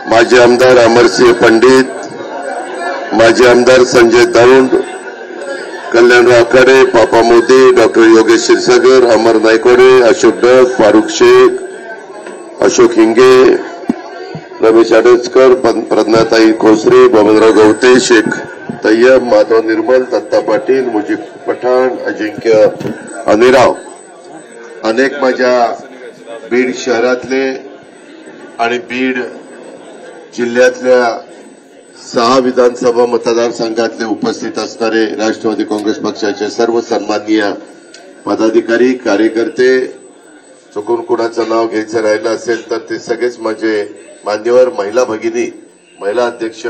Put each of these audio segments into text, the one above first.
माजी आमदार अमरसिंह पंडित, माजी आमदार संजय दौंड, कल्याणराव आखाडे, पापा मोदी, डॉक्टर योगेश क्षीरसागर, अमर नायकवडे, अशोक डग, फारुख शेख, अशोक हिंगे, रमेश आडसकर, प्रज्ञाताई खोसरे, बबनराव गवते, शेख तय्यब, माधव निर्मल, दत्ता पाटील, मुजीब पठाण, अजिंक्य अनिराव, अनेक माझ्या बीड शहरातले आणि बीड जिल्ह्यातल्या 6 विधानसभा मतदारसंघातले उपस्थित असणारे राष्ट्रवादी काँग्रेस पक्षाचे सर्व सन्माननीय पदाधिकारी, कार्यकर्ते, चुकून कुणाचं नाव घ्यायचं राहिलं असेल तर ते सगळेच माझे मान्यवर, महिला भगिनी, महिला अध्यक्ष,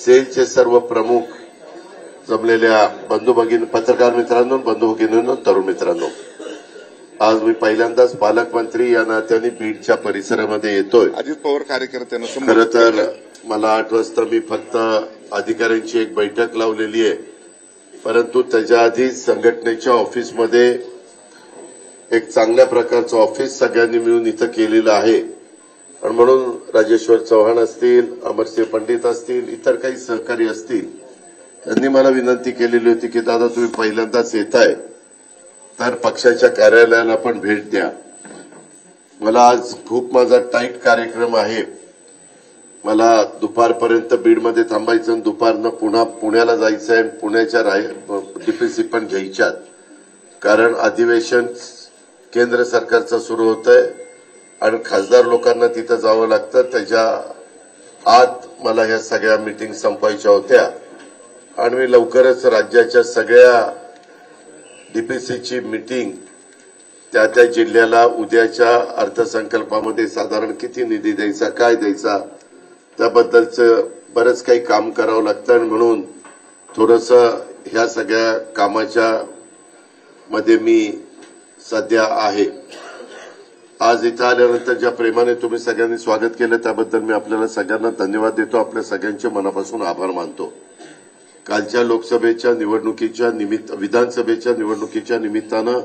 सेलचे सर्व प्रमुख, जमलेल्या बंधू भगिनी, पत्रकार मित्रांनो, बंधू भगिनींनो, तरुण मित्रांनो, आज मी पहिल्यांदाच पालकमंत्री या नात्याने बीडच्या परिसरामध्ये येतोय. अजित पवार कार्यकर्त्यांना खरं तर मला 8 वाजता मी फक्त अधिकाऱ्यांची एक बैठक लावलेली आहे, परंतु त्याच्या आधी संघटनेच्या ऑफिसमध्ये एक चांगल्या प्रकारचं ऑफिस सगळ्यांनी मिळून इथं केलेलं आहे आणि म्हणून राजेश्वर चव्हाण असतील, अमरसिंह पंडित असतील, इतर काही सहकारी असतील, त्यांनी मला विनंती केलेली होती की दादा तुम्ही पहिल्यांदाच येताय तर पक्षाच्या कार्यालयाला पण भेट द्या. मला आज खूप माझा टाईट कार्यक्रम आहे. मला दुपारपर्यंत बीडमध्ये थांबायचं आणि दुपारनं पुन्हा पुण्याला जायचं आहे. पुण्याच्या डीपीसी पण घ्यायच्यात, कारण अधिवेशन केंद्र सरकारचं सुरू होतंय आणि खासदार लोकांना तिथं जावं लागतं. त्याच्या आत मला ह्या सगळ्या मीटिंग संपवायच्या होत्या आणि मी लवकरच राज्याच्या सगळ्या डीपीसीची मीटिंग त्या त्या जिल्ह्याला उद्याच्या अर्थसंकल्पामध्ये साधारण किती निधी द्यायचा, काय द्यायचा, त्याबद्दलचं बरंच काही काम करावं लागतं आणि म्हणून थोडंसं ह्या सगळ्या कामाच्या मध्ये मी सध्या आहे. आज इथं आल्यानंतर ज्या प्रेमाने तुम्ही सगळ्यांनी स्वागत केलं त्याबद्दल मी आपल्याला सगळ्यांना धन्यवाद देतो. आपल्या सगळ्यांचे मनापासून आभार मानतो. कालच्या लोकसभेच्या निवडणुकीच्या विधानसभेच्या निवडणुकीच्या निमित्तानं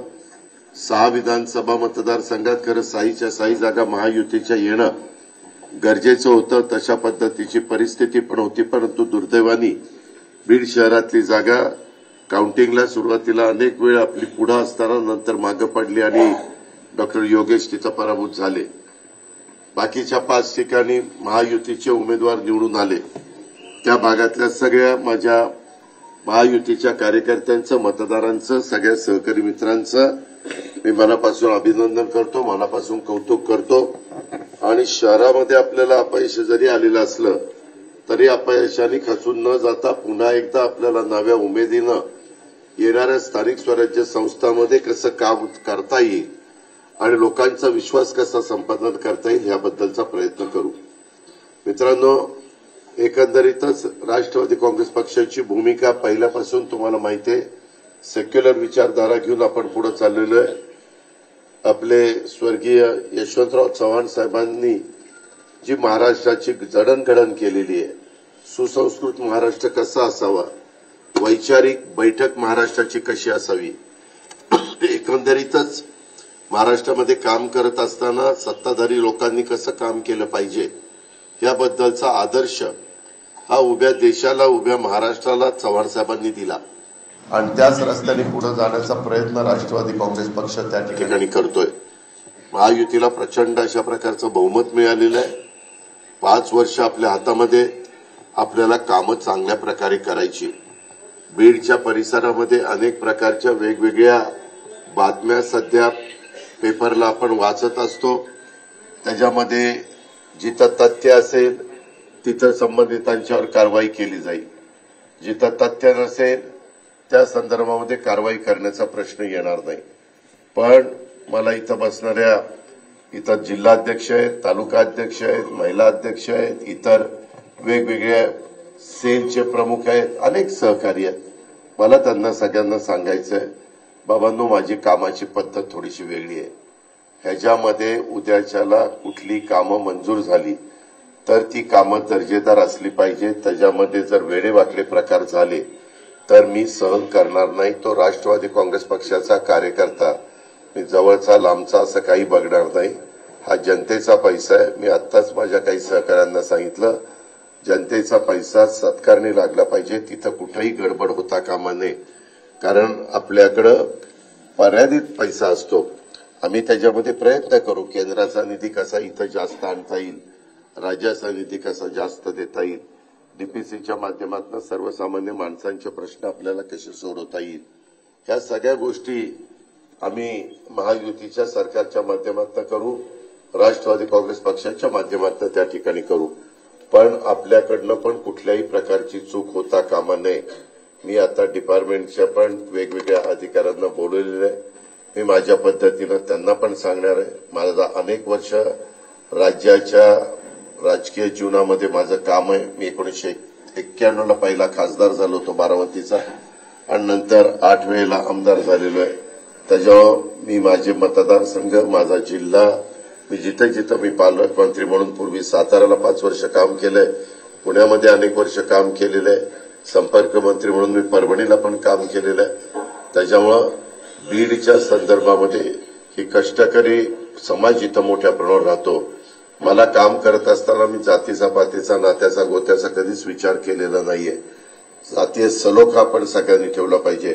6 विधानसभा मतदारसंघात खरं 6च्या 6 जागा महायुतीच्या येणं गरजेचं होतं. तशा पद्धतीची परिस्थिती पण होती, परंतु दुर्दैवाने बीड शहरातली जागा काउंटिंगला सुरुवातीला अनेक वेळ आपली पुढं असताना नंतर मागं पडली आणि डॉक्टर योगेश तिथं पराभूत झाले. बाकीच्या 5 ठिकाणी महायुतीचे उमेदवार निवडून आले. त्या भागातल्या सगळ्या माझ्या महायुतीच्या कार्यकर्त्यांचं, मतदारांचं, सगळ्या सहकारी मित्रांचं मी मनापासून अभिनंदन करतो, मनापासून कौतुक करतो. आणि शहरामध्ये आपल्याला अपयश जरी आलेलं असलं तरी अपयशाने खचून न जाता पुन्हा एकदा आपल्याला नव्या उमेदीनं येणाऱ्या स्थानिक स्वराज्य संस्थांमध्ये कसं काम करता येईल आणि लोकांचा विश्वास कसा संपादन करता येईल याबद्दलचा प्रयत्न करू. मित्रांनो, एकंदरीतच राष्ट्रवादी काँग्रेस पक्षाची भूमिका पहिल्यापासून तुम्हाला माहिती आहे. सेक्युलर विचारधारा घेऊन आपण पुढे चाललेलो आहे. आपले स्वर्गीय यशवंतराव चव्हाण साहेबांनी जी महाराष्ट्राची जडणघडण केलेली आहे, सुसंस्कृत महाराष्ट्र कसा असावा, वैचारिक बैठक महाराष्ट्राची कशी असावी, एकंदरीतच महाराष्ट्रामध्ये काम करत असताना सत्ताधारी लोकांनी कसं काम केलं पाहिजे याबद्दलचा आदर्श हा उभ्या देशाला, उभ्या महाराष्ट्राला चव्हाण साहेबांनी दिला आणि त्याच रस्त्याने पुढे जाण्याचा प्रयत्न राष्ट्रवादी काँग्रेस पक्ष त्या ठिकाणी करतोय. महायुतीला प्रचंड अशा प्रकारचं बहुमत मिळालेलं आहे. 5 वर्ष आपल्या हातामध्ये, आपल्याला कामं चांगल्या प्रकारे करायची. बीडच्या परिसरामध्ये अनेक प्रकारच्या वेगवेगळ्या बातम्या सध्या पेपरला आपण वाचत असतो. त्याच्यामध्ये जिथं तथ्य असेल तिथं संबंधितांच्यावर कारवाई केली जाईल, जिथं तथ्य नसेल त्या संदर्भामध्ये कारवाई करण्याचा प्रश्न येणार नाही. पण मला इथं बसणाऱ्या इथं जिल्हाध्यक्ष आहेत, तालुका अध्यक्ष आहेत, महिला अध्यक्ष आहेत, इतर वेगवेगळ्या सेलचे प्रमुख आहेत, अनेक सहकारी आहेत. मला त्यांना सगळ्यांना सांगायचंय, बाबांनो, माझी कामाची पद्धत थोडीशी वेगळी आहे. ह्याच्यामध्ये उद्याच्याला कुठली कामं मंजूर झाली तर ती कामं दर्जेदार असली पाहिजे. त्याच्यामध्ये जर वेडेवाकडे प्रकार झाले तर मी सहन करणार नाही. तो राष्ट्रवादी काँग्रेस पक्षाचा कार्यकर्ता, मी जवळचा लांबचा असं काही बघणार नाही. हा जनतेचा पैसा आहे. मी आत्ताच माझ्या काही सहकाऱ्यांना सांगितलं, जनतेचा पैसा सत्कारणी लागला पाहिजे, तिथं कुठेही गडबड होता कामा नये. कारण आपल्याकडं मर्यादित पैसा असतो. आम्ही त्याच्यामध्ये प्रयत्न करू, केंद्राचा निधी कसा इथं जास्त आणता येईल, राज्याचा निधी कसा जास्त देता येईल, डीपीसीच्या माध्यमातून सर्वसामान्य माणसांचे प्रश्न आपल्याला कसे सोडवता येईल, ह्या सगळ्या गोष्टी आम्ही महायुतीच्या सरकारच्या माध्यमातून करू, राष्ट्रवादी काँग्रेस पक्षाच्या माध्यमातून त्या ठिकाणी करू. पण आपल्याकडनं पण कुठल्याही प्रकारची चूक होता कामा नये. मी आता डिपार्टमेंटच्या पण वेगवेगळ्या अधिकाऱ्यांना बोलवलेलं आहे. मी माझ्या पद्धतीनं त्यांना पण सांगणार आहे. माझा अनेक वर्ष राज्याच्या राजकीय जीवनामध्ये माझं काम आहे. मी 1991ला पहिला खासदार झालो होतो बारामतीचा आणि नंतर 8 वेळेला आमदार झालेलो आहे. त्याच्यावर मी माझे मतदारसंघ, माझा जिल्हा, मी जिथं जिथं मी पालकमंत्री म्हणून पूर्वी साताऱ्याला 5 वर्ष काम केलंय, पुण्यामध्ये अनेक वर्ष काम केलेलं आहे, संपर्क मंत्री म्हणून मी परभणीला पण काम केलेलं आहे. त्याच्यामुळं बीडच्या संदर्भामध्ये ही कष्टकरी समाज इथं मोठ्या प्रमाणावर राहतो. मला काम करत असताना मी जातीचा पातीचा नात्याचा गोत्याचा कधीच विचार केलेला नाहीये. जातीय सलोखा आपण सगळ्यांनी ठेवला पाहिजे.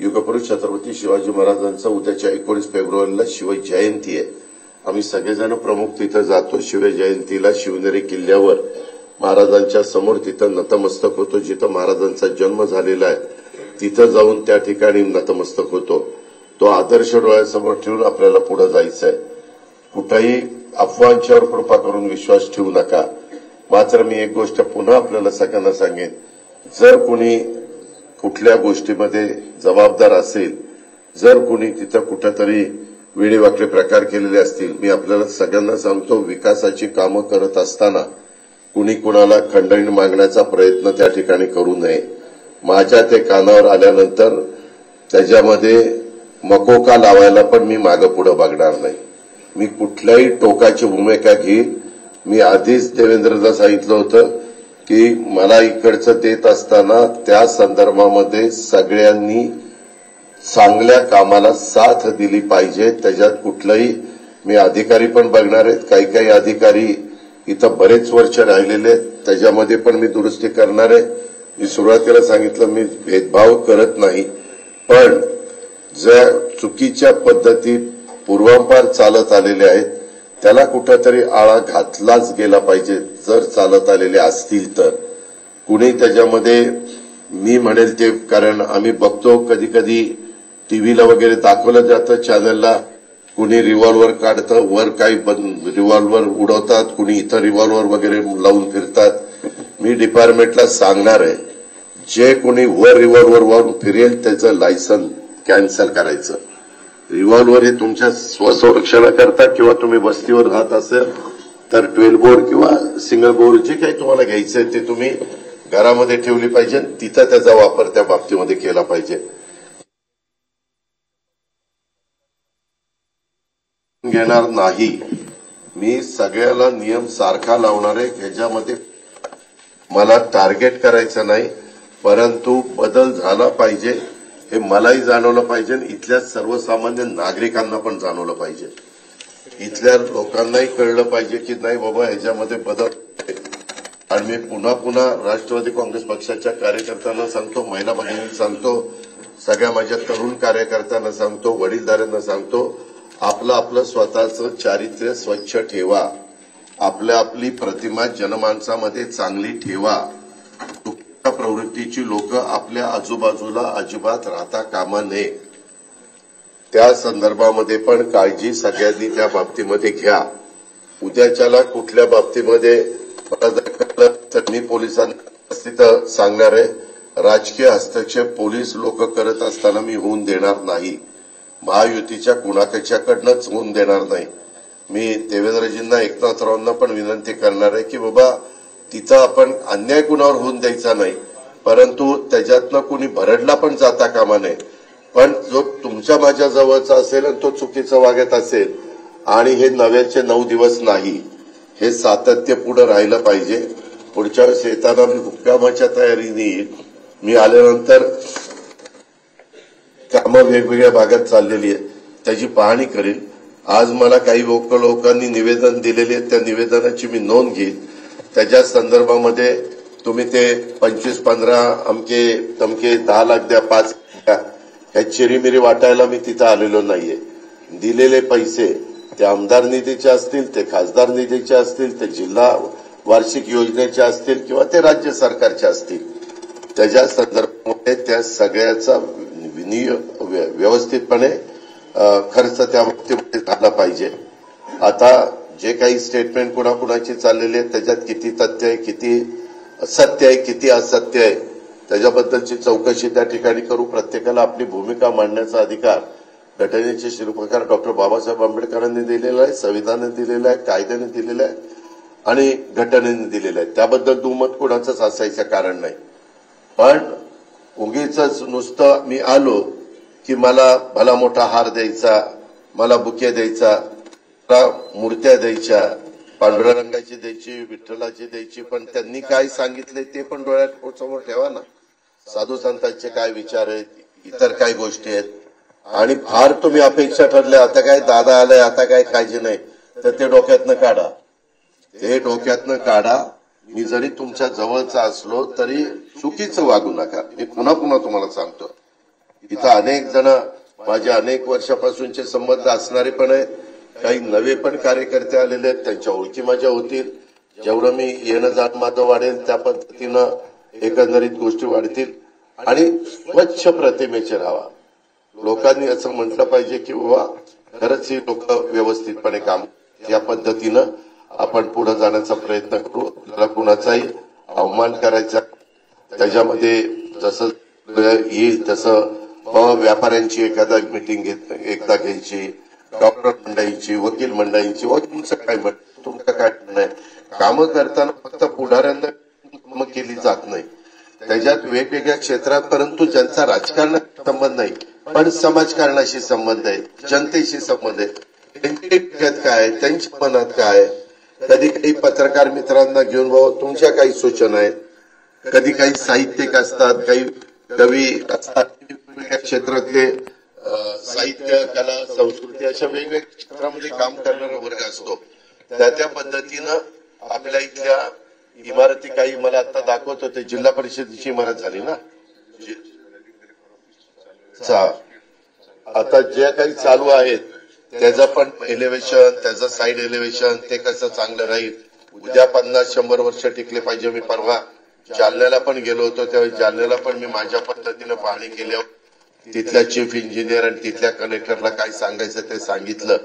युगपुरुष छत्रपती शिवाजी महाराजांचं उद्याच्या 19 फेब्रुवारीला शिवजयंती आहे. आम्ही सगळेजण प्रमुख तिथं जातो. शिवजयंतीला शिवनेरी किल्ल्यावर महाराजांच्या समोर तिथं नतमस्तक होतो. जिथं महाराजांचा जन्म झालेला आहे तिथं जाऊन त्या ठिकाणी नतमस्तक होतो. तो आदर्श डोळ्यासमोर ठेवून आपल्याला पुढे जायचं आहे. कुठेही अफवांच्यावर कृपा करून विश्वास ठेवू नका. मात्र मी एक गोष्ट पुन्हा आपल्याला सगळ्यांना सांगेन, जर कोणी कुठल्या गोष्टीमध्ये जबाबदार असेल, जर कोणी तिथं कुठेतरी वेडेवाकडे प्रकार केलेले असतील, मी आपल्याला सगळ्यांना सांगतो, विकासाची कामं करत असताना कुणी कुणाला खंडणी मागण्याचा प्रयत्न त्या ठिकाणी करू नये. माझ्या ते कानावर आल्यानंतर त्याच्यामध्ये मकोका लावायला पण मी मागं पुढे बघणार नाही. मी कुठल्याही टोकाची भूमिका घेईन. मी आधीच देवेंद्रला सांगितलं होतं की मला इकडचं देत असताना त्या संदर्भामध्ये सगळ्यांनी चांगल्या कामाला साथ दिली पाहिजे. त्याच्यात कुठलंही मी अधिकारी पण बघणार आहेत. काही काही अधिकारी इथं बरेच वर्ष राहिलेले आहेत, त्याच्यामध्ये पण मी दुरुस्ती करणार आहे. मी सुरुवातीला सांगितलं मी भेदभाव करत नाही, पण ज्या चुकीच्या पद्धती पूर्वापार चालत आलेल्या आहेत त्याला कुठेतरी आळा घातलाच गेला पाहिजे. जर चालत आलेले असतील तर कुणी त्याच्यामध्ये मी म्हणेल ते, कारण आम्ही बघतो कधी कधी टीव्हीला वगैरे दाखवलं जातं चॅनलला, कुणी रिव्हॉल्वर काढतं, वर काही रिव्हॉल्वर उडवतात, कुणी इथं रिव्हॉल्वर वगैरे लावून फिरतात. मी डिपार्टमेंटला सांगणार आहे, जे कोणी वर रिव्हॉल्वर वाहून फिरेल त्याचं लायसन कॅन्सल करायचं. रिव्हॉल्वर हे तुमच्या स्वसंरक्षणाकरता किंवा तुम्ही वस्तीवर राहत असेल तर 12 बोर किंवा सिंगल बोर जे काही तुम्हाला घ्यायचंय ते तुम्ही घरामध्ये ठेवली पाहिजे. तिथं त्याचा वापर त्या बाबतीमध्ये केला पाहिजे. घेणार नाही. मी सगळ्याला नियम सारखा लावणार आहे. ह्याच्यामध्ये मला टार्गेट करायचं नाही, परंतु बदल झाला पाहिजे हे मलाही जाणवलं पाहिजे, इथल्या सर्वसामान्य नागरिकांना पण जाणवलं पाहिजे. इथल्या लोकांनाही कळलं पाहिजे की नाही बाबा ह्याच्यामध्ये बदल. आणि मी पुन्हा पुन्हा राष्ट्रवादी काँग्रेस पक्षाच्या कार्यकर्त्यांना सांगतो, महिला भगिनींना सांगतो, सगळ्या माझ्या तरुण कार्यकर्त्यांना सांगतो, वडीलधाऱ्यांना सांगतो, आपलं स्वतःचं चारित्र्य स्वच्छ ठेवा. आपली प्रतिमा जनमानसामध्ये चांगली ठेवा. चुकीच्या प्रवृत्तीची लोक आपल्या आजूबाजूला अजिबात राहता कामा नये. त्या संदर्भामध्ये पण काळजी सगळ्यांनी त्या बाबतीमध्ये घ्या. उद्याच्याला कुठल्या बाबतीमध्ये मी पोलिसांना सांगणार आहे, राजकीय हस्तक्षेप पोलीस लोक करत असताना मी होऊन देणार नाही. महायुतीच्या कुणाच्याकडनंच होऊन देणार नाही. मी देवेंद्रजींना, एकनाथरावांना पण विनंती करणार आहे की बाबा तिथं आपण अन्याय कुणावर होऊन द्यायचा नाही, परंतु त्याच्यातनं कुणी भरडला पण जाता कामा नये. पण जो तुमच्या माझ्या जवळचा असेल आणि तो चुकीचं वागत असेल, आणि हे 9चे 9 दिवस नाही, हे सातत्य पुढे राहिलं पाहिजे. पुढच्या वेळेस येताना मी हुक्कामाच्या तयारीने येईल. मी आल्यानंतर कामं वेगवेगळ्या भागात चाललेली आहेत त्याची पाहणी करेल. आज मला काही लोकांनी निवेदन दिलेले आहेत, त्या निवेदनाची मी नोंद घेईन. त्याच्या संदर्भामध्ये तुम्ही ते 25-15 अमके तमके 10 लाख द्या 5 द्या ह्या चिरीमिरी वाटायला मी तिथं आलेलो नाहीये. दिलेले पैसे ते आमदार निधीचे असतील, ते खासदार निधीचे असतील, ते जिल्हा वार्षिक योजनेचे असतील किंवा ते राज्य सरकारचे असतील, त्याच्या संदर्भामध्ये त्या सगळ्याचा व्यवस्थितपणे खर्च त्या बाबतीमध्ये झाला पाहिजे. आता जे काही स्टेटमेंट कुणाकुणाची चाललेली आहे त्याच्यात किती तथ्य आहे, किती सत्य आहे, किती असत्य आहे, त्याच्याबद्दलची चौकशी त्या ठिकाणी करू. प्रत्येकाला आपली भूमिका मांडण्याचा अधिकार घटनेचे शिल्पकार डॉक्टर बाबासाहेब आंबेडकरांनी दिलेला आहे, संविधानाने दिलेला आहे, कायद्याने दिलेला आहे आणि घटनेने दिलेला आहे. त्याबद्दल दुमत कुणाचंच असायचं कारण नाही. पण उगीच नुसतं मी आलो की मला भला मोठा हार द्यायचा, मला बुके द्यायचा, मूर्त्या द्यायच्या, पांढऱ्या रंगाची द्यायची, विठ्ठलाची द्यायची, पण त्यांनी काय सांगितले ते पण डोळ्यात समोर ठेवा ना. साधू संतांचे काय विचार आहेत, इतर काय गोष्टी आहेत. आणि फार तुम्ही अपेक्षा ठरल्या आता काय दादा आलाय आता काय काळजी नाही, तर ते डोक्यातनं काढा. ते डोक्यातनं काढा. मी जरी तुमच्या जवळचा असलो तरी चुकीचं वागू नका. मी पुन्हा पुन्हा तुम्हाला सांगतो. इथं अनेक जण माझे अनेक वर्षापासूनचे संबंध असणारे पण आहेत, काही नवे पण कार्यकर्ते आलेले आहेत, त्यांच्या ओळखी माझ्या होतील. जेवढं मी येणं जाणं माझं वाढेल त्या पद्धतीनं एकंदरीत गोष्टी वाढतील. आणि स्वच्छ प्रतिमेचे राहावा. लोकांनी असं म्हटलं पाहिजे की बाबा खरंच ही लोक व्यवस्थितपणे काम, या पद्धतीनं आपण पुढे जाण्याचा प्रयत्न करू. आपल्याला कुणाचाही अवमान करायचा, त्याच्यामध्ये जसं येईल तसं व्यापाऱ्यांची एखादा मिटिंग एकदा घ्यायची, डॉक्टर मंडळींची, वकील मंडळींची, तुमचं काय म्हणणं, तुमचं काय म्हणणं आहे. कामं करताना फक्त पुढाऱ्यांना केली जात नाही, त्याच्यात वेगवेगळ्या क्षेत्रात, परंतु ज्यांचा राजकारणाशी संबंध नाही पण समाजकारणाशी संबंध आहे, जनतेशी संबंध आहे, त्यांचे काय, त्यांच्या मनात काय. कधी काही पत्रकार मित्रांना घेऊन बाबा तुमच्या काही सूचना आहेत, कधी काही साहित्यिक असतात, काही कवी असतात, वेगवेगळ्या क्षेत्रातले साहित्य, कला, संस्कृती अशा वेगवेगळ्या क्षेत्रामध्ये काम करणारा वर्ग असतो. त्या पद्धतीनं आपल्या इथल्या इमारती काही मला आता दाखवत होते, जिल्हा परिषदेची इमारत झाली ना, आता जे काही चालू आहेत त्याचं पण एलिव्हेशन, त्याचं साईड एलिव्हेशन ते कसं चांगलं राहील. उद्या 50-100 वर्ष टिकले पाहिजे. मी परवा जालन्याला पण गेलो होतो, त्यावेळी जालन्याला पण मी माझ्या पद्धतीनं पाहणी केल्यावर तिथल्या चीफ इंजिनियर आणि तिथल्या कलेक्टरला काय सांगायचं ते सांगितलं.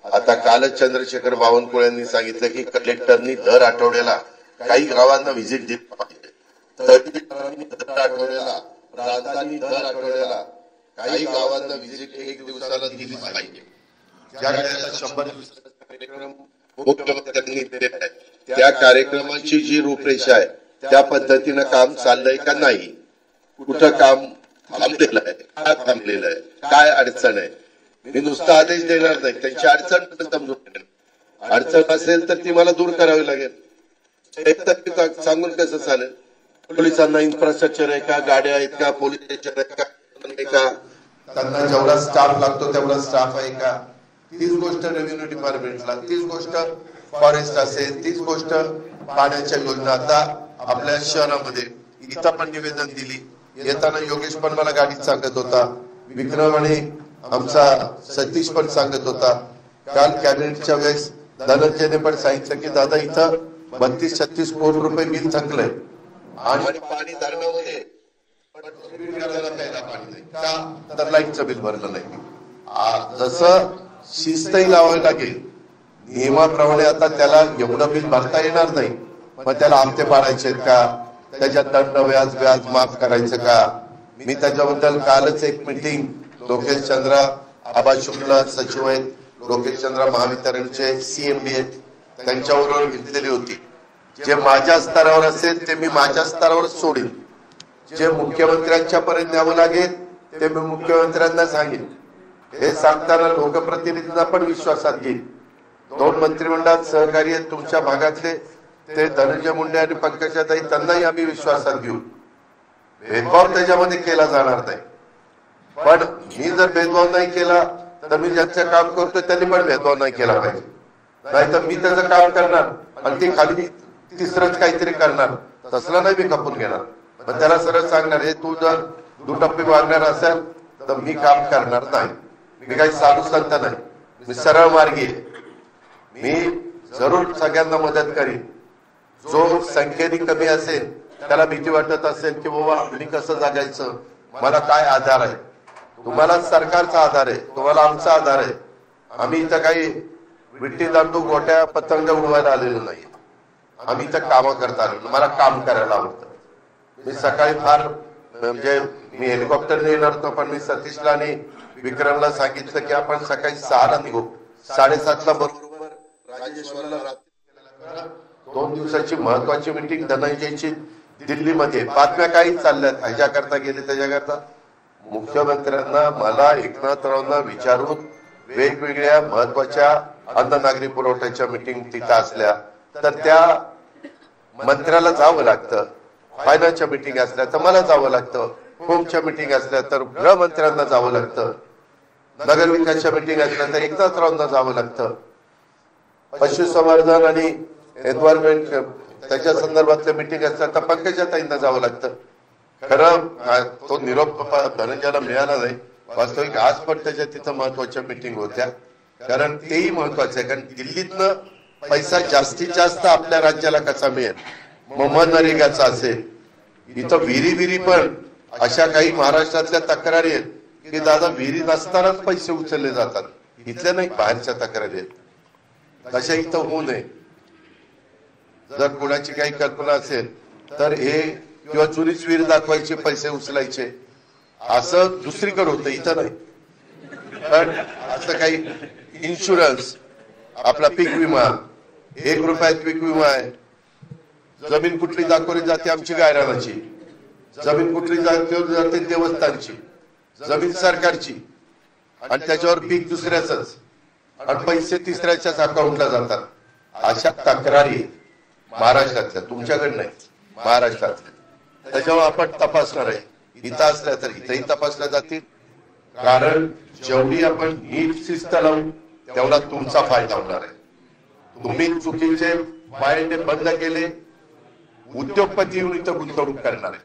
आता कालच चंद्रशेखर बावनकुळेंनी सांगितलं की कलेक्टरनी दर आठवड्याला काही गावांना व्हिजिट दिली पाहिजे, दर आठवड्याला, प्रांतांनी दर आठवड्याला काही गावांना व्हिजिट 1 दिवसाला दिली पाहिजे. ज्या 100 दिवसाचा कार्यक्रम मुख्यमंत्र्यांनी दिलेला आहे त्या कार्यक्रमाची जी रूपरेषा आहे त्या पद्धतीनं काम चाललंय का नाही, कुठं काम थांबलेलं आहे, काय थांबलेलं आहे, काय अडचण आहे. मी नुसता आदेश देणार नाही, त्यांची अडचण समजून घेणार. अडचण असेल तर ती मला दूर करावी लागेल. सांगून कसं चालेल. पोलिसांना इन्फ्रास्ट्रक्चर आहे का, गाड्या आहेत का, पोलीस स्टेशन आहे का, त्यांना जेवढा स्टाफ लागतो तेवढा स्टाफ आहे का, तीच गोष्ट रेव्हेन्यू डिपार्टमेंटला, तीच गोष्ट फॉरेस्ट असेल, तीच गोष्ट पाण्याच्या योजना. आता आपल्या शहरामध्ये इथं पण निवेदन दिली. येताना योगेश पण मला गाडीत सांगत होता, विक्रम आणि आमचा सतीश पण सांगत होता. काल कॅबिनेटच्या वेळेस धनंजयने पण सांगितलं की दादा इथं 32-36 कोटी रुपये बिल थकलंय आणि पाणी धरणामध्ये पाणी नाही का, तर लाईटचं बिल भरलं नाही. जसं शिस्तही लावावी लागेल नियमाप्रमाणे. आता त्याला एवढं बिल भरता येणार नाही, मग त्याला हप्ते पाडायचे का, त्याच्यात दंड व्याज माफ करायचं का. मी त्याच्याबद्दल कालच एक मीटिंग लोकेश चंद्र आबा शुक्ला सचिव आहेत, लोकेश चंद्र महावितरणचे सीएमडी आहेत, त्यांच्याबरोबर घेतलेली होती. जे माझ्या स्तरावर असेल ते मी माझ्या स्तरावर सोडीन, जे मुख्यमंत्र्यांच्या पर्यंत न्यावं लागेल ते मी मुख्यमंत्र्यांना सांगेन. हे सांगताना लोकप्रतिनिधींना पण विश्वासात घेईल. 2 मंत्रिमंडळात सहकारी आहेत तुमच्या भागातले, ते धनंजय मुंडे आणि पंकजाताई, त्यांनाही आम्ही विश्वासात घेऊ. भेदभाव त्याच्यामध्ये केला जाणार नाही. पण मी जर भेदभाव नाही केला तर मी ज्यांचं काम करतोय त्यांनी पण भेदभाव नाही केला पाहिजे, नाही तर मी त्याचं काम करणार आणि ते खाली तिसरंच काहीतरी करणार, तसला नाही मी खपून घेणार. पण त्याला सरळ सांगणार, हे तू जर दुटप्पी वागणार असेल तर मी काम करणार नाही. मी काही साधू संत नाही, मी सरळ मार्गी आहे. मी जरूर सगळ्यांना मदत करीन. जो संख्येने कमी असेल त्याला भीती वाटत असेल की बाबा मी कसं जगायचं, मला काय आधार आहे, तुम्हाला सरकारचा आधार आहे, तुम्हाला आमचा आधार आहे. आम्ही इथं काही विट्टी दांडू गोट्या पतंग उडवायला आलेलो नाही. आम्ही इथं काम करता आलो, मला काम करायला आवडतं. मी सकाळी फार म्हणजे मी हेलिकॉप्टरने येणार होतो, पण मी सतीशला आणि विक्रमला सांगितलं की आपण सकाळी 6ला निघू, 7:30ला बरोबर राजेश्वरला रात्री 2 दिवसाची महत्वाची मीटिंग धनंजयची दिल्लीमध्ये. बातम्या काही चालल्यात, ह्याच्याकरता गेले त्याच्याकरता. मुख्यमंत्र्यांना मला एकनाथरावांना विचारून वेगवेगळ्या महत्वाच्या अन्न नागरी पुरवठ्याच्या मीटिंग तिथं असल्या तर त्या मंत्र्याला जावं लागतं. फायनान्सच्या मीटिंग असल्या तर मला जावं लागतं. होमच्या मीटिंग असल्या तर गृहमंत्र्यांना जावं लागतं. नगरविकासच्या मीटिंग असल्या तर एकनाथरावांना जावं लागतं. पशुसंवर्धन आणि एन्व्हायरमेंट त्याच्या संदर्भातल्या मीटिंग असल्या तर पंकजाताईंना जावं लागतं. खरं तो निरोप धनंजयला मिळाला नाही. वास्तविक आज पण त्याच्या तिथं महत्वाच्या मीटिंग होत्या, कारण तेही महत्वाचं आहे. कारण दिल्लीतनं पैसा जास्तीत जास्त आपल्या राज्याला कसा मिळेल, मग मनरेगाचा असेल. इथं विहिरी पण अशा काही महाराष्ट्रातल्या तक्रारी आहेत की दादा विहिरी नसतानाच पैसे उचलले जातात. इथल्या नाही, बाहेरच्या तक्रारी आहेत. तशा इथं होऊ नये. जर कुणाची काही कल्पना असेल तर हे किंवा चुरीच विहीर दाखवायचे, पैसे उचलायचे, असं दुसरीकडे होतं, इथं नाही. पण असं काही इन्शुरन्स, आपला पीक विमा, 1 रुपयात पीक विमा आहे. जमीन कुठली दाखवली जाते आमची गायरानाची, जमीन कुठली जाते देवस्थानची, जमीन सरकारची, आणि त्याच्यावर पीक दुसऱ्याच आणि पैसे तिसऱ्याच्याच अकाउंटला जातात. अशा तक्रारी महाराष्ट्रातल्या, तुमच्याकडे नाही, महाराष्ट्रातल्या. त्याच्यावर आपण तपासणार आहे. इथं असल्या तर इथंही तपासल्या जातील. कारण जेवढी आपण नीट शिस्त लावू तेवढा तुमचा फायदा होणार आहे. तुम्ही चुकीचे माइंड बंद केले, उद्योगपती येऊन इथं गुंतवणूक करणार आहे.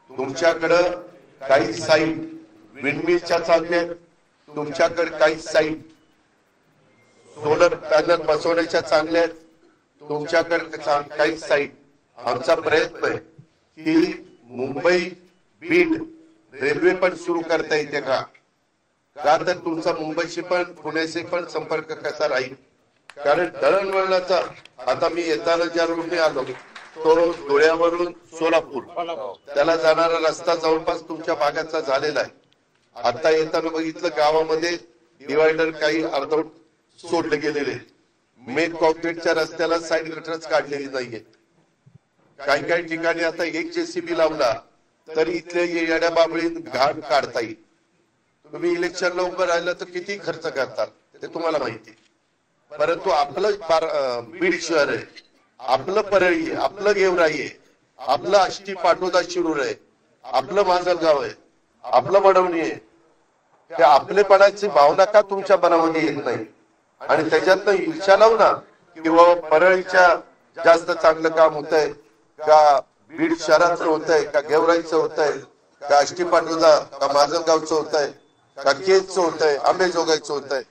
तुमच्याकडं काही साईट विंडमिलच्या चांगल्या, तुमच्याकडे काही साईट सोलर पॅनल बसवण्याच्या चांगल्या, तुमच्याकडे काही साईट. आमचा प्रयत्न आहे की मुंबई बीड रेल्वे पण सुरू करता येते का, तर तुमचा मुंबईशी पण पुण्याशी पण संपर्क कसा राहील. कारण दळणवळणाचा आता मी येताना ज्या रोडने आलो तो धुळ्यावरून सोलापूर त्याला जाणारा रस्ता जवळपास तुमच्या भागाचा झालेला आहे. आता येताना बघितलं गावामध्ये डिवायडर काही अर्धवट सोडले गेलेले. मेन कॉन्क्रीटच्या रस्त्याला साईड गटरच काढलेली नाहीये. काही काही ठिकाणी आता एक जेसीबी लावला तर इथले येड्या बाबळीत घाण काढता येईल. तुम्ही इलेक्शनला उभं राहिलं तर किती खर्च करतात ते तुम्हाला माहिती. परंतु आपलं बीड शहर आहे, आपलं परळी आहे, आपलं गेवराई आहे, आपलं आष्टी पाटोदा शिरूर आहे, आपलं माजलगाव आहे, आपलं वडवणी आहे. त्या आपलेपणाची भावना का तुमच्या मनामध्ये येत नाही. आणि त्याच्यातनं ईर्ष्या लावू ना किंवा परळीच्या जास्त चांगलं काम होत आहे का, बीड शहराचं होत आहे का, गेवराईचं होत आहे का, आष्टी पाटोदा का माजलगावचं होत आहे का, केजचं होत आहे, आंबेजोगाईचं होत आहे.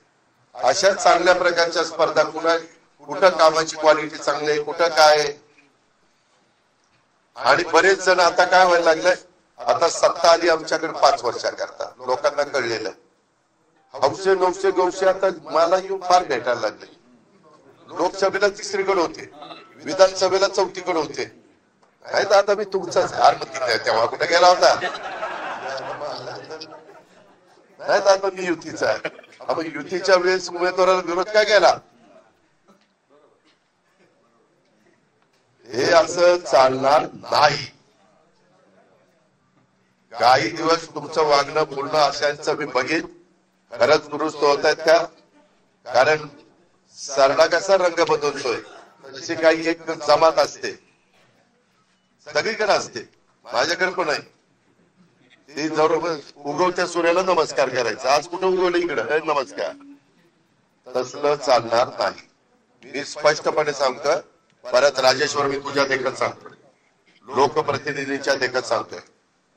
अशा चांगल्या प्रकारच्या स्पर्धा कुठं कामाची क्वालिटी चांगली आहे, कुठं काय आहे. आणि बरेच जण आता काय व्हायला लागलंय, आता सत्ता आली आमच्याकडे 5 वर्षाकरता, लोकांना कळलेलं आहे. हौसे नवसे गौसे आता मला येऊन फार भेटायला लागले. लोकसभेला 3रीकडे होते, विधानसभेला 4थीकडे होते. काय तर आता मी तुमचाच तेव्हा कुठे गेला होता, नाही तर आता मी युतीचा आहे. आपण युतीच्या वेळेस उमेदवाराला विरोध काय केला. हे असं चालणार नाही. काही दिवस तुमचं वागणं बोलणं अशांचं मी बघेन खरंच दुरुस्त होत आहेत का. कारण सरडा कसा रंग बदलतोय तशी काही एक जमात असते, सगळीकडे असते, माझ्याकडे पण आहे. ती जरूर उगवत्या सूर्याला नमस्कार करायचा. आज कुठं उगवलं इकडं नमस्कार, तसलं चालणार नाही. मी स्पष्टपणे सांगतो. परत राजेश्वर, मी तुझ्या देखत सांगतो, लोकप्रतिनिधींच्या देखत सांगतोय,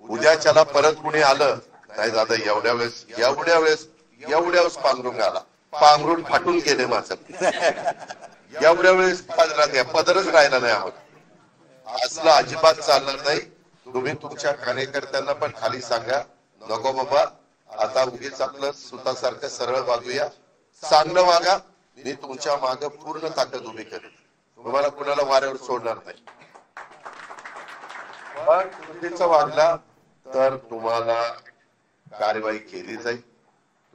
उद्याच्याला परत कुणी आलं नाही दादा, एवढ्या वेळेस पांघरून आला, पांघरून फाटून गेले माझं, एवढ्या वेळेस पदरच राहिला नाही आहोत, असलं अजिबात चालणार नाही. तुम्ही तुमच्या कार्यकर्त्यांना पण खाली सांगा, नको बाबा आता उगीच आपलं सुतासारखं सरळ वागूया, चांगलं वागा, मी तुमच्या मागे पूर्ण ताकद उभी करेन, तुम्हाला कुणाला वाऱ्यावर सोडणार नाही. पण चुकीचं वागला तर तुम्हाला कारवाई केली जाईल.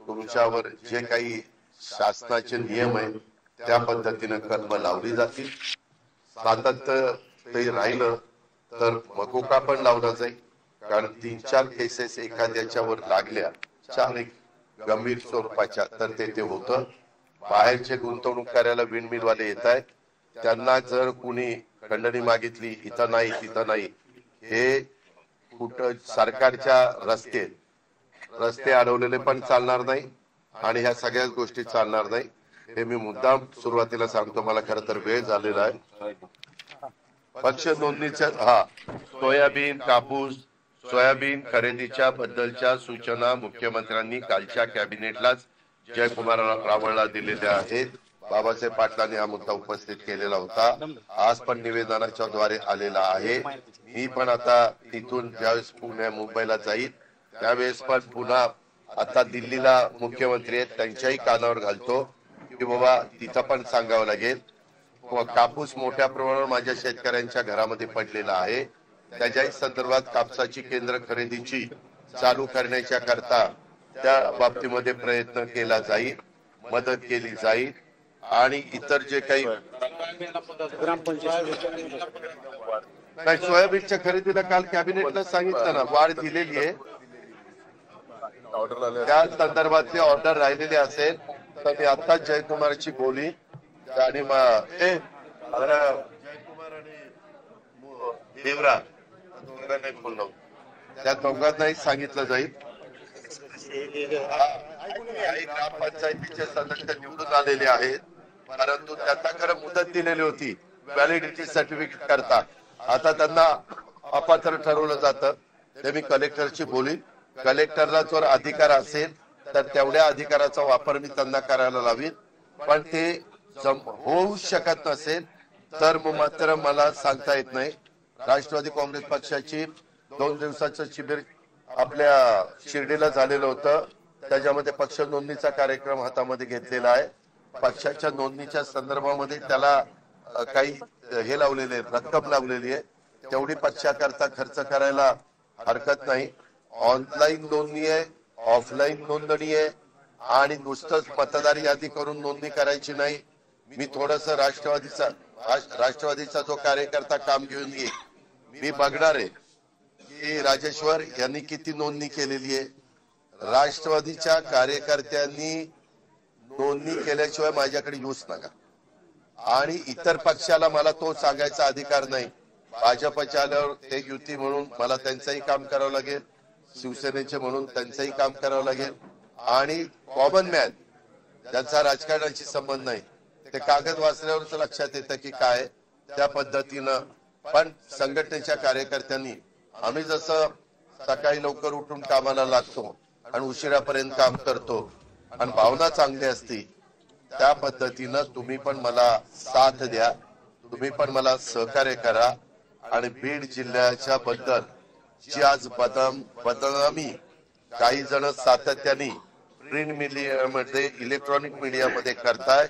तुमच्यावर जे काही शासनाचे नियम आहेत त्या पद्धतीने कलम लावली जातील. सातत्य ते राहिलं तर मकोका पण लावला जाईल, कारण 3-4 केसेस एखाद्याच्यावर लागल्या, 4 एक गंभीर स्वरूपाच्या, तर ते होतं. बाहेरचे गुंतवणूक करायला विंडमिलवाले येत आहेत, त्यांना जर कुणी खंडणी मागितली, इथं नाही तिथं नाही, हे कुठं सरकारच्या रस्ते अडवलेले पण चालणार नाही आणि ह्या सगळ्याच गोष्टी चालणार नाही. हे मी मुद्दाम सुरुवातीला सांगतो, मला खरं तर वेळ झालेला आहे. पक्ष नोंदणीच्या सोयाबीन कापूस सोयाबीन खरेदीच्या बद्दलच्या सूचना मुख्यमंत्र्यांनी कालच्या कॅबिनेटलाच जयकुमार रावळला दिलेल्या आहेत. बाबासाहेब पाटलांनी हा मुद्दा उपस्थित केलेला होता, आज पण निवेदनाच्या द्वारे आलेला आहे. मी पण आता तिथून ज्यावेळेस मुंबईला जाईल त्यावेळेस पण पुन्हा आता दिल्लीला मुख्यमंत्री आहेत त्यांच्याही कानावर घालतो की बाबा तिथं पण सांगावं लागेल. कापूस मोठ्या प्रमाणावर माझ्या शेतकऱ्यांच्या घरामध्ये पडलेला आहे, त्याच्याही संदर्भात कापसाची केंद्र खरेदीची चालू करण्याच्या करता त्या बाबतीमध्ये प्रयत्न केला जाईल, मदत केली जाईल. आणि इतर जे काही सोयाबीनच्या खरेदीला काल कॅबिनेटला सांगितलं ना, वाढ दिलेली आहे, त्या संदर्भातली ऑर्डर राहिलेली असेल तर मी आताच जयकुमारची बोली आणि जयकुमार आणि देवरा दोघांनाही बोललो, त्या दोघांनाही सांगितलं जाईल. ग्रामपंचायतीचे सदस्य निवडून आलेले आहेत, परंतु त्यांना खरं मुदत दिलेली होती व्हॅलिडिटी सर्टिफिकेट करता, आता त्यांना अपात्र ठरवलं जातं. ते मी कलेक्टरची बोली, कलेक्टरला जर अधिकार असेल तर तेवढ्या अधिकाराचा वापर मी त्यांना करायला लावीन, पण ते होऊ शकत नसेल तर मात्र मला सांगता येत नाही. राष्ट्रवादी काँग्रेस पक्षाची 2 दिवसाचं शिबिर आपल्या शिर्डीला झालेलं होतं, त्याच्यामध्ये पक्ष नोंदणीचा कार्यक्रम हातामध्ये घेतलेला आहे. पक्षाच्या नोंदणीच्या संदर्भामध्ये त्याला काही हे लावलेले, रक्कम लावलेली आहे, तेवढी पक्षाकरता खर्च करायला हरकत नाही. ऑनलाईन नोंदणी आहे, ऑफलाईन नोंदणी आहे आणि नुसतंच मतदार यादी करून नोंदणी करायची नाही. मी थोडस राष्ट्रवादीचा जो कार्यकर्ता काम घेऊन येईल, मी बघणार आहे की राजेश्वर यांनी किती नोंदणी केलेली आहे. राष्ट्रवादीच्या कार्यकर्त्यांनी नोंदणी केल्याशिवाय माझ्याकडे येऊच नका आणि इतर पक्षाला मला तो सांगायचा अधिकार नाही. भाजपच्या आल्यावर ते युती म्हणून मला त्यांचंही काम करावं लागेल, शिवसेनेचे म्हणून त्यांचंही काम करावं लागेल आणि कॉमन मॅन ज्यांचा राजकारणाशी संबंध नाही ते कागद वाचल्यावरच लक्षात येतं की काय त्या पद्धतीनं. पण संघटनेच्या कार्यकर्त्यांनी आम्ही जसं सकाळी लवकर उठून कामाला लागतो आणि उशिरापर्यंत काम करतो आणि भावना चांगली असती, त्या पद्धतीनं तुम्ही पण मला साथ द्या, तुम्ही पण मला सहकार्य करा. आणि बीड जिल्ह्याच्या बद्दल जी आज बदनामी काही जण सातत्याने प्रिंट मीडियामध्ये, इलेक्ट्रॉनिक मीडियामध्ये करताय,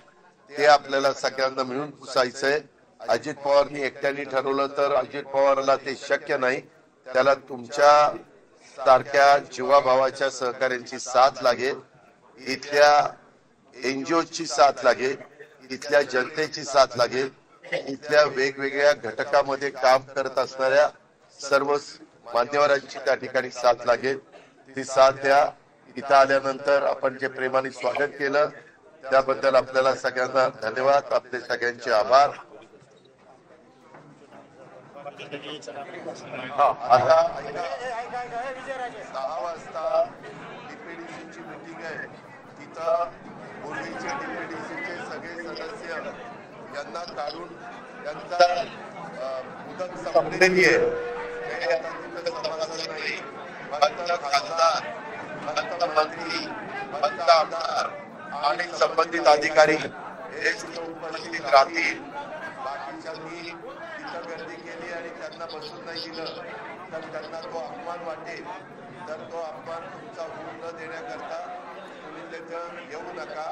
ते आपल्याला सगळ्यांना मिळून पुसायचंय. अजित पवारनी एकट्याने ठरवलं तर अजित पवारला ते शक्य नाही, त्याला तुमच्या सारख्या जीवाभावाच्या सहकार्यांची साथ लागेल, इथल्या एनजीओची साथ लागेल, इथल्या जनतेची साथ लागेल, इथल्या वेगवेगळ्या घटकामध्ये काम करत असणाऱ्या सर्व मान्यवरांची त्या ठिकाणी साथ लागेल. ती साथ द्या. इथं आल्यानंतर आपण जे प्रेमाने स्वागत केलं त्याबद्दल आपल्याला सगळ्यांना धन्यवाद, आपले सगळ्यांचे आभार. आता ऐका, 6 वाजता डीपीडीसीची मीटिंग आहे. तिथं पूर्वीचे डीपीडीसीचे सगळे सदस्य यांना काढून त्यांचा मुदत संपलेली आहे. ते आता तिथं सभासद नाही. फक्त खासदार, फक्त मंत्री, फक्त आमदार आणि संबंधित अधिकारी हे तिथं उपस्थित राहतील. बाकीच्यांनी तिथं गर्दी केली आणि त्यांना बसून नाही दिलं तर त्यांना तो अपमान वाटेल. तर तो अपमान तुमचा होऊ न देण्याकरता तुम्ही तिथं येऊ नका.